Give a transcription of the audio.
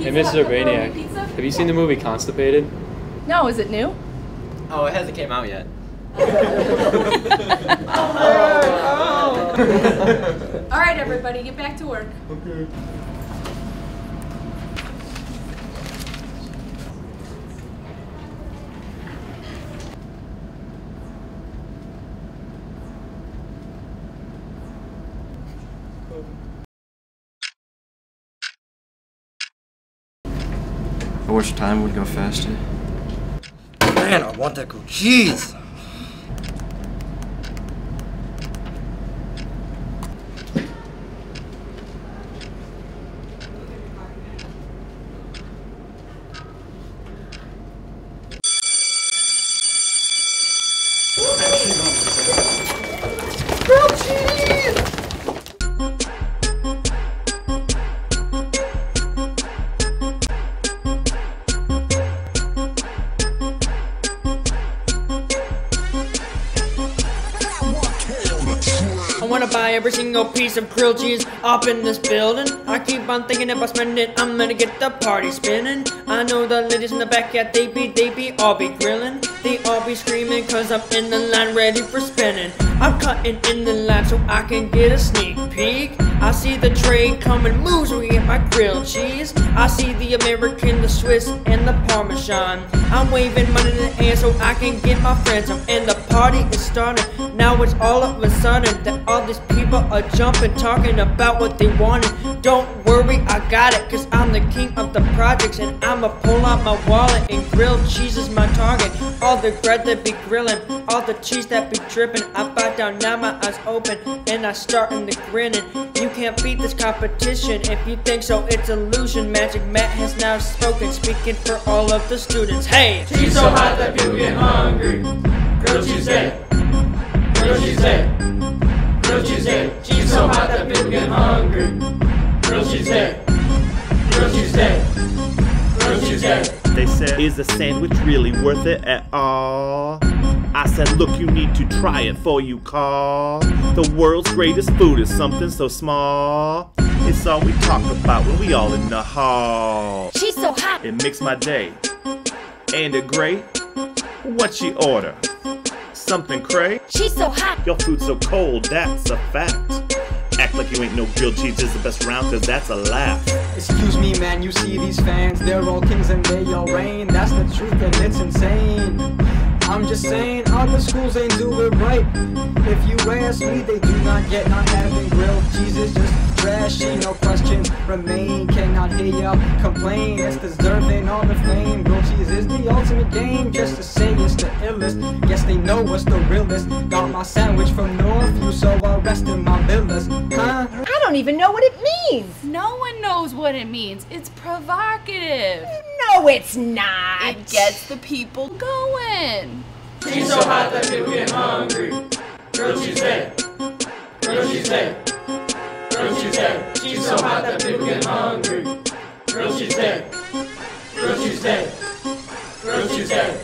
Hey, Miss Sylvania, have you seen the movie Constipated? No, is it new? Oh, it hasn't came out yet. All right, everybody, get back to work. Okay. I wish time would go faster. Man, I want that grilled cheese. Grilled cheese! I wanna buy every single piece of grilled cheese up in this building. I keep on thinking if I spend it, I'm gonna get the party spinning. I know the ladies in the back, yeah, they be all be grilling. They all be screaming cause I'm in the line ready for spinning. I'm cutting in the line so I can get a sneak peek. I see the tray coming, moves so we get my grilled cheese. I see the American, the Swiss, and the Parmesan. I'm waving money in the air so I can get my friends up. And the party is starting. Now it's all of a sudden that all these people are jumping, talking about what they wanted. Don't worry, I got it, cause I'm the king of the projects. And I'ma pull out my wallet and grilled cheese is my target. All the bread that be grilling, all the cheese that be dripping. I bow down, now my eyes open, and I starting to grinning. You can't beat this competition. If you think so, it's illusion. Magic Matt has now spoken, speaking for all of the students. Hey! Cheese so hot that people get hungry. Grilled cheese day. Grilled cheese day. Grilled cheese day. Cheese so hot that people get hungry. Grilled cheese day. Grilled cheese day. Grilled cheese day. They said, is the sandwich really worth it at all? I said, look, you need to try it before you call. The world's greatest food is something so small. It's all we talk about when we all in the hall. She's so hot. It makes my day. Ain't it great? What she order? Something cray? She's so hot. Your food's so cold, that's a fact. Act like you ain't know grilled cheese is the best round, cause that's a laugh. Excuse me, man, you see these fans, they're all kings and they all reign. That's the truth and it's insane. I'm just saying, other schools ain't do it right. If you ask me, they do not get not having grilled cheese is just trashy. No questions remain, cannot hear ya complain. It's deserving all the fame. Grilled cheese is the ultimate game. Just to say it's the illest, guess they know what's the realest. Got my sandwich from Northview, so I rest in my villas. Huh? I don't even know what it means. No one knows what it means. It's provocative. No, it's not. It gets the people going. Cheese so hot that people get hungry. Grilled cheese day. Grilled cheese day. Grilled cheese day. Cheese so hot that people get hungry. Grilled cheese day. Grilled cheese day. Grilled cheese day.